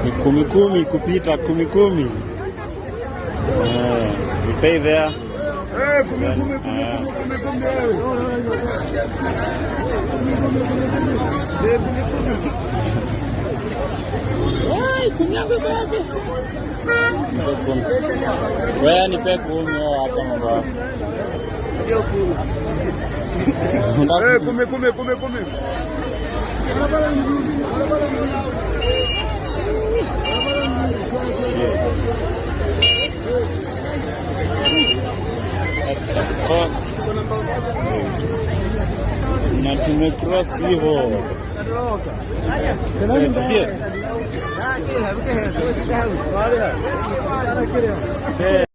Ni kumi kupita kumi. We pay there. Kumi. Wewe nipe 10 hapa mambo. Ndio 10. Na tumecross hivyo.